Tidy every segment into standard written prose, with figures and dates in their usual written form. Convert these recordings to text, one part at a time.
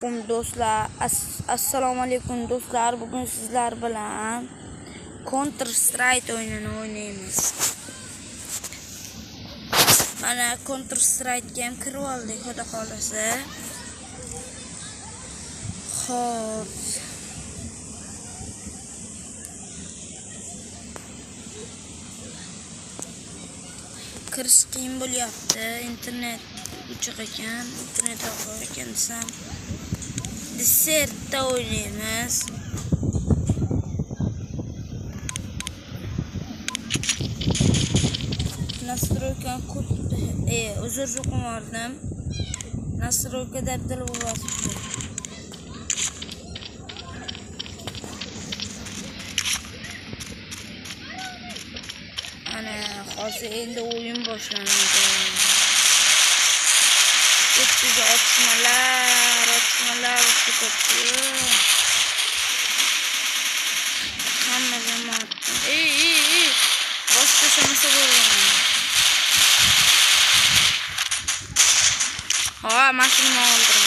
Do'stlar, assalomu alaykum do'stlar. Bugun sizlar bilan Counter Strike o'yinini o'ynaymiz. Mana Counter Strike ga ham kirib oldik, xudo xolasa. Xo'p. Kirish qiyin bo'lyapti. Internet o'chiq ekan, internet yo'q ekan desam. Desertda oynaymiz. Настройка uzr o'qimardim. Настройка dabdala bo'lyapti. Ana hozir endi o'yin boshlanadi. Bitta otishmalar ko'paydi. Hamma jamoat. Boshqa samasa bo'ladi. Ha, mashina oldim.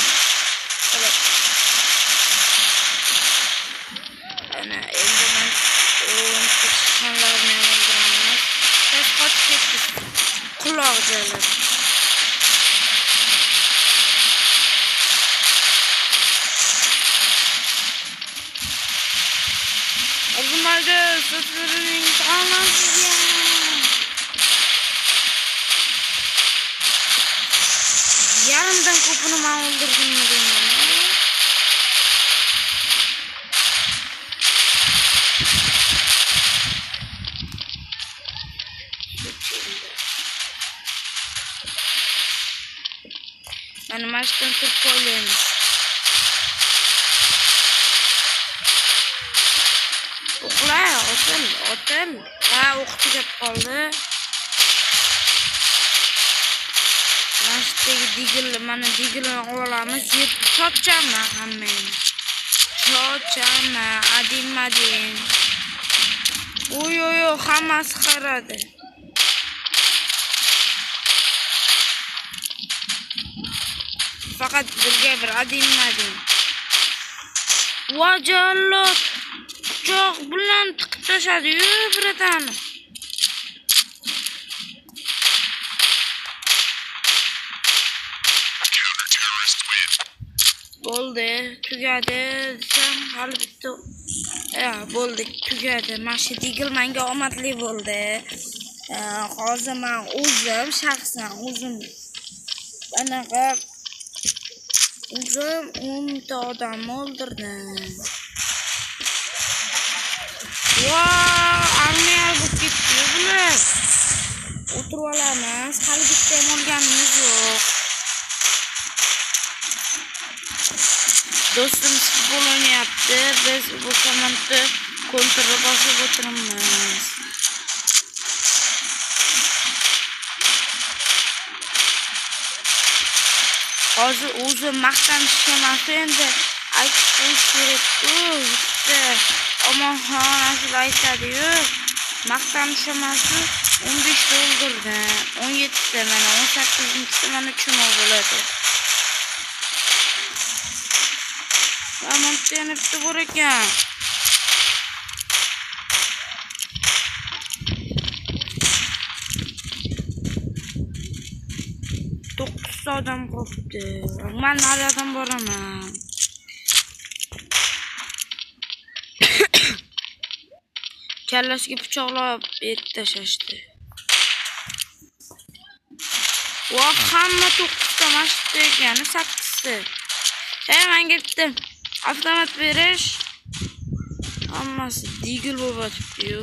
Ana endi men chiqqanlarni oldim. Biz qochib ketdik. Quloq jalab. Olmadı, sıfırın anasıya. Yarımdan kopunu ben öldürdüm diyorum. Benim aşkım Türk olayım. Otel. Ha, o'qitib kelib qoldi. Mana digilni olamiz. Yeb cho'chama hammani. Cho'chama, adin. Oy, hammasi qaradi. Faqat bizga bir adin. Vajallot. Çok bilan tiqib tashadi-yu biratani. Bo'ldi, tugadi desam, hali bitta. Bo'ldi, tugadi. Mana digil menga omadli bo'ldi. Hozir men shaxsan anaqa 10 ta odam o'ldirdim. Armiya bo'lib ketdi bular. O'tirib olamiz. Hali bitta ham olganimiz yo'q. Do'stimiz futbol o'ynayapti. Biz bu komandni kontrolni bosib o'tiramiz. Hozir o'zi maqtanishga emas, endi aytib qo'yish kerak. Omonxonasiz aytadi-yu. Maqtanish emas, 15 ta o'ldirdim. 17 ta mana 18-ta mana chimo bo'ladi. Tamam, yana bitta bor ekan. Odam qopti. Men nariyadan boraman. Kallasiga pichoqlab tashashdi. Hamma 9 ta mashina ekan, 8 ta. Men ketdim. Avtomat berish. Hammasi digil bo'lib yotibdi-yu.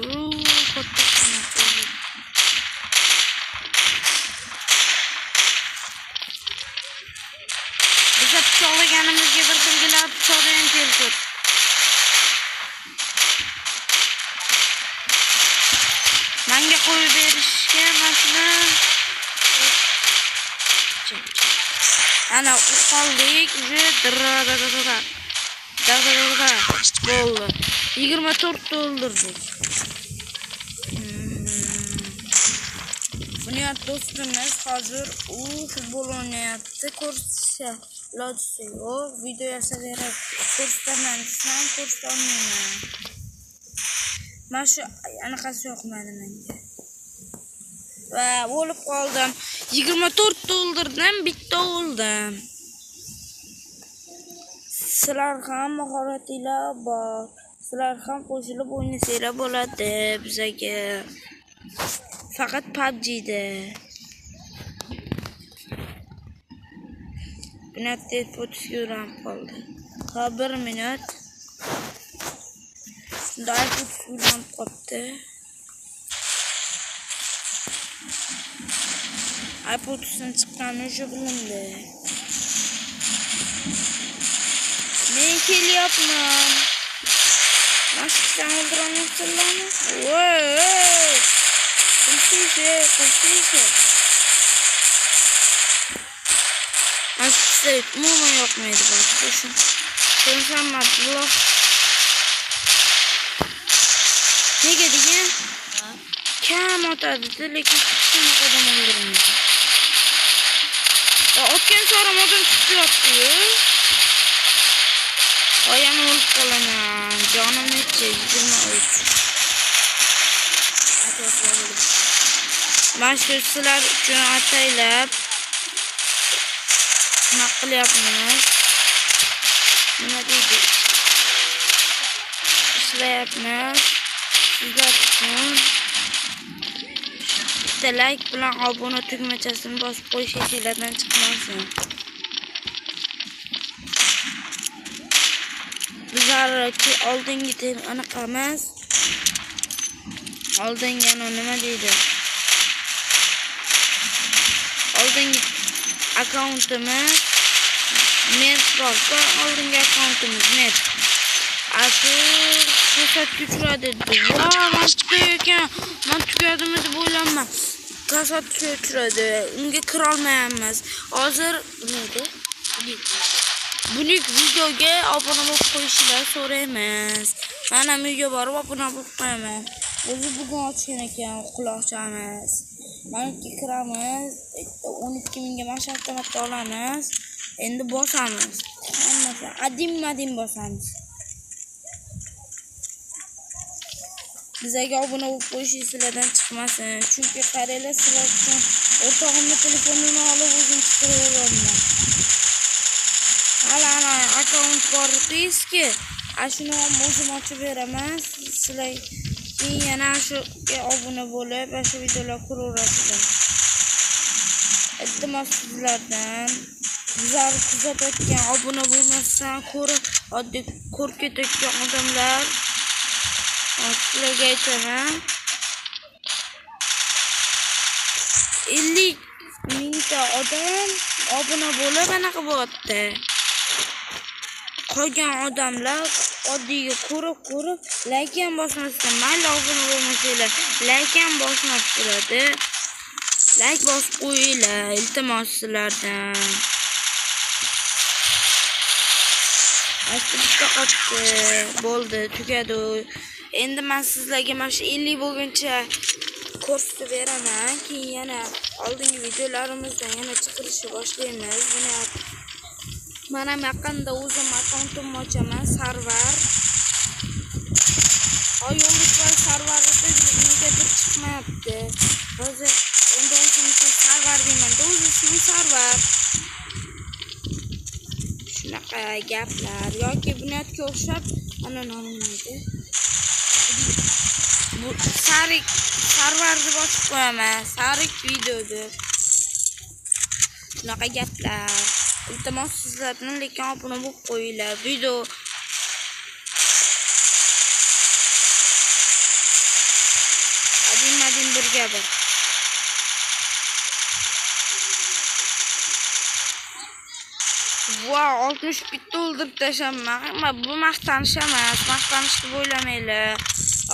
Pichoqlaganimizga bir bilgilar pichoqdan kelib. Menga qo'yib berishga mashina. Ana qoldik, bo'ldi. 24 ta o'ldirdik. Bunyod do'stimiz hozir futbol o'ynayapti. Ko'rsa ilojisi yo'q. Video yasaverib ko'rsataman desam ko'rsatolmayman. Mana shu anaqasi yoqmadi menga. Va o'lib qoldim. 24 ta o'ldirdim, bitta o'ldim. Sizlar ham mahoratinglar bor. Sizlar ham qo'shilib o'ynasanglar bo'ladi bizga. Faqat PUBG'da. Minutda 30 gram qoldi. Ha 1 minut. Shunda 30 gram qoldi. iPod'dan chiqqani o'sha bilindi. Men kelyapman. Mashqdan o'ldiramizlarmi? Voy! Qo'shishdi. Mashqda umuman yoqmaydi bu. Ko'rsam blok. Nega degan? Kam otadi, lekin hech odam o'ldirmaydi. Otgan sari odam chiqyapti-yu. Oyam o'lib qolaman. Jonim necha? 23. Mana shu sizlar uchun ataylab nima qilyapmiz? Nima deydi? Ishlayapmiz. Sizlar uchun bitta like bilan obuna tugmachasini bosib qo'yish esinglardan chiqmasin. Bizlarki oldingi anaqamiz. Oldingi nima deydi? Oldingi akkauntimiz net bor. Oldingi akkauntimiz net. Ashu kasatga uchradi. Men tugadimi deb o'ylayman. Kasatga uchradi. Unga kira olmayapmiz. Hozir nima? Buning videoga obuna bo'lib qo'yishinglar so'raymiz. Mana uyga borib obuna bo'lib qo'yaman. O'zi bugun ochgan ekan quloqchamiz. Manki kiramiz. 12 mingga mana avtomatda olamiz. Endi bosamiz. Hammasi adim bosamiz. Bizga obuna bo'lib qo'yishingizlardan chiqmasin. Chunki qaranglar sizlar uchun o'rtog'imning telefonini olib o'zim chiqaraverman. Ana akkaunt bor deysiz-ki, shuni ham o'zim ochib beraman. Sizlar keyin yana shuga obuna bo'lib, shu videolar ko'raverasizlar. Iltimos sizlardan bizlar kuzatayotgan obuna bo'lmasdan ko'rib, oddiy ko'rib ketayotgan odamlar sizlarga aytaman. 50 mingta odam obuna bo'lib anaqa bo'lyapti. Qolgan odamlar oddiy ko'rib like ham bosmasdan, mayli obuna bo'lmasanglar, like ham bosmas bo'ladi. Like bosib qo'yinglar, iltimos sizlardan. Bitta qotdi, bo'ldi, tugadi. Endi men sizlarga mana shu 50 bo'lguncha ko'rsatib beraman. Keyin yana oldingi videolarimizdan yana chiqarishni boshlaymiz. Buni mana yaqinda o'zim akkauntimni ochaman, server. Yo'lliklar serverida negadir chiqmayapti. Hozir endi o'zim uchun server deyman. O'zim server. Shunaqa gaplar yoki bunyodga o'xshab ana nima edi? Bu sarik serverni bosib qo'yaman. Sarik videoda. Shunaqa gaplar. Iltimos sizlardan lekin obuna bo'lib qo'yinglar. Video adim birga bir. Wow, 60 bitta o'ldirib tashaman. Bu maqtanish emas, maqtanish deb o'ylamanglar.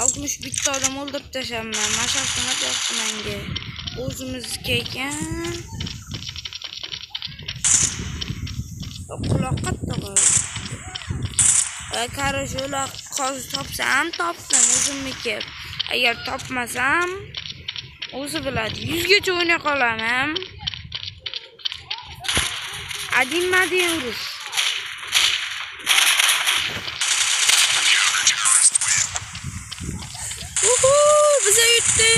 60 bitta odam o'ldirib tashaman. Mashaqqat yo'qdi menga. O'zimizga ekan. Quloqqa tog'ay. Qarasholar topsam topdim o'zimniki. Agar topmasam o'zi biladi. 100 gacha o'ynay qolaman. Adin urush. Bize yutdi.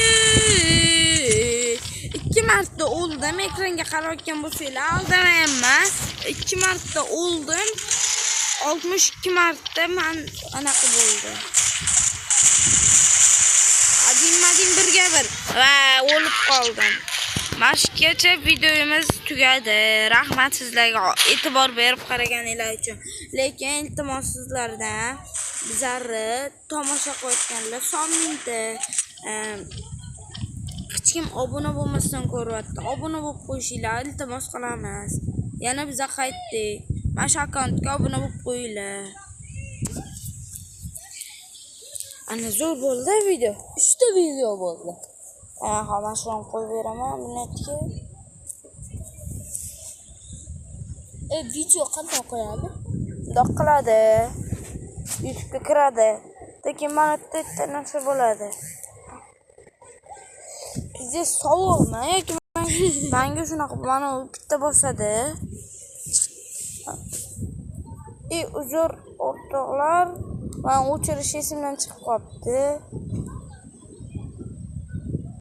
2 marta o'ldim. Ekranga qarayotgan bo'lsanglar aldamayapman. 2 marta o'ldim. 62 marta men anaqa bo'ldi. Adin birga bir va o'lib qoldim. Mashgacha videomiz tugadi. Rahmat sizlarga e'tibor berib qaraganinglar uchun. Lekin iltimos sizlardan bizlarni tomosha qilayotganlar sonmingda hech kim obuna bo'lmasdan ko'ryapti. Obuna bo'lib qo'yishinglar iltimos qilamiz. Yana biza qaytdik. Mana shu akkauntga obuna bo'lib qo'yinglar. Ana zo'r bo'ldi video. 3 ta video bo'ldi. Hammashini qo'yib beraman minutga. Video qanday qo'yadi? Doq qiladi. YouTube'ga kiradi. Lekin mana bitta narsa bo'ladi. Bizga sovuqmi yoki menga shunaqa mana bitta bosadi. Uzr o'rtoqlar, men o'chirish esimdan chiqib qolibdi.